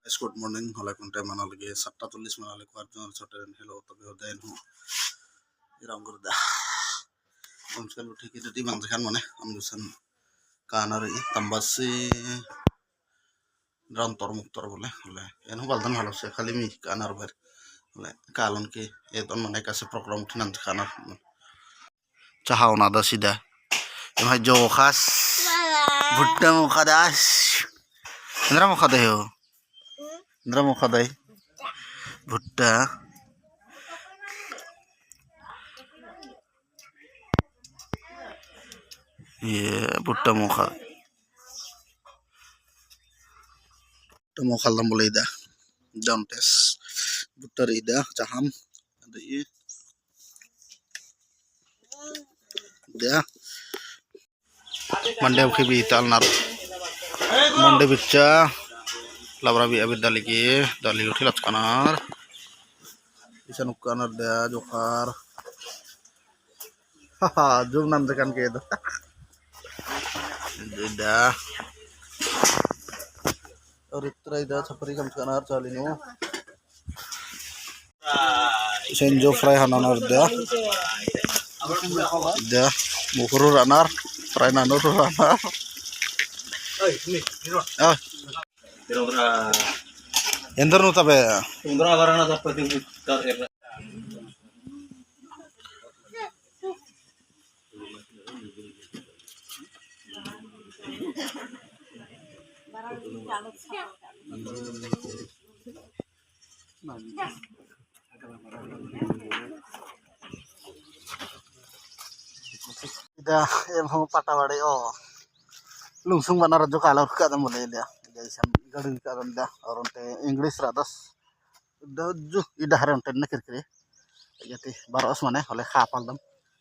Good morning हला कुंटे माना लगे 7:40 माना लगे अर्जुन छोटे हेलो तबे होदेन हूं इरांगर दा उनसन उठी के दी मानखान माने हमसन कानार तंबासी रंतर मुक्तर बोले हले एन बालदन हालो से खाली मी कानार भर हले कालन के एतन माने कासे प्रोग्राम उठिनान कानार चाहा उना दा सीधा एमहा जो खास भुट्टा मुखादास इंद्रा मुखादे हो इंद्रा मुखादे भुट्टा ये भुट्टा मुखा दम बोले ida jantes भुट्टा ida caham ada ये dia मंडे उखे भी ताल नार मंडे बिच्चा लाबरा भी अभी दाली उठी लचकानार इसा नुकानार दे जोखार हाहा जो नाम देkan के itu ida और इतना ida छपरी कम कानार चालिनो senjo fry hananar ida mukuru ranar fry nanur ranar ಎಂದರ್ ನು ತಬೆ ಉಂದ್ರ ಅವರನ ತಪ್ಪತಿ ida em ho patawade o lungsung banar jo kalau ka dam boleh dia jaisan gadi ka dam da और उनते इंग्लिश रादस दजु इदा हरे उनते नकर करे यति बारस माने हले खापाल दम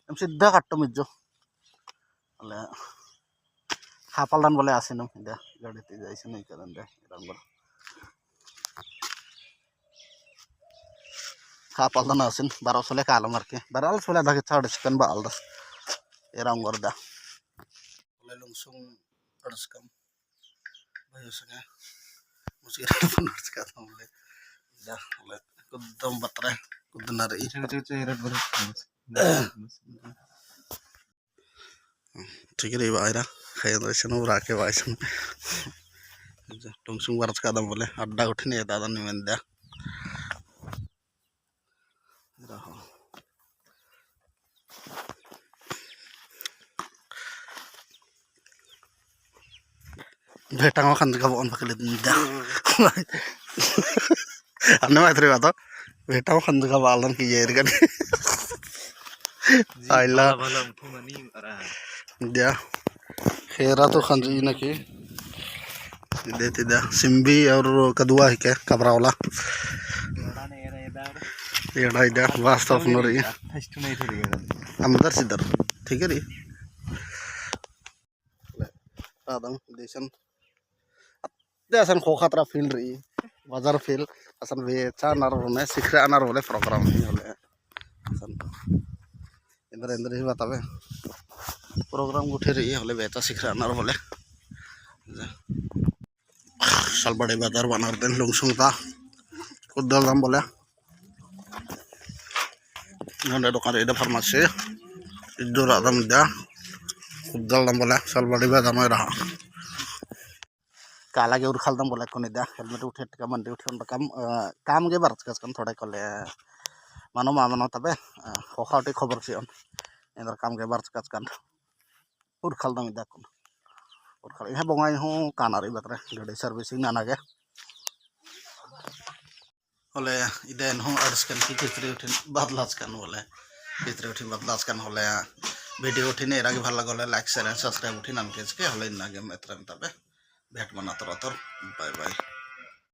एम सिद्धा काट्टो मिजो हले खापाल दान बोले आसिनम इदा गडी ते जaisan नै करन दे रंगर खापाल दान आसिन बारस हले कालो मारके बारस हले दागे छाड़ चिकन बाल दस रंगर दा हले लungsung Terskam, banyak sekali musik benar sekali mulai, dah mulai kudam baterai kudanar ठीक है भाई रा खाया तो ऐसे ना राके भाई सुन टुंगसुंग बारस का दम बोले अड्डा उठने दादा नहीं मैंने दिया भेटांग खान का बोन पकड़ दिया अन्य बात रे बात भेटांग खान का बालन की ये रगन आइला dia खेरा तो खान जी ना की देते दा सिम्बी और कदुआ है क्या कबरा वाला ये डाई दा वास्तव में रही अंदर सिद्धर ठीक है री आदम देशन असन खोखतरा फील्ड रही बाजार फील्ड असन वे चार नार होने सिखरे अनार होले प्रोग्राम नहीं होले असन इंदर इंदर ही बतावे प्रोग्राम उठे रही होले बेटा सिखरे अनार होले साल बड़े बाजार बनार दिन लungsung ta कुदल दाम बोले नंदे दुकान इधर फार्मेसी इधर आदम दा कुदल दाम बोले साल बड़े बाजार में रहा काला के उरखाल दम बोले कोनी दा हेलमेट उठे टिका मंडे उठे उन काम के बारच कस थोड़े कले मानो मानो तबे होखाटे खबर सियन एंदर काम के बारच कस उरखाल दम दा कोन उरखाल इहा बंगाई हो कानारी बातरे गाड़ी सर्विसिंग नाना के होले इदेन हो अर्स कन की चित्र उठे बदलाच कन बोले चित्र उठे बदलाच कन होले वीडियो उठे ने रागे भल लगले लाइक शेयर एंड सब्सक्राइब उठे नाम के होले नागे मेत्रम तबे भेट बना तर बाय बाय।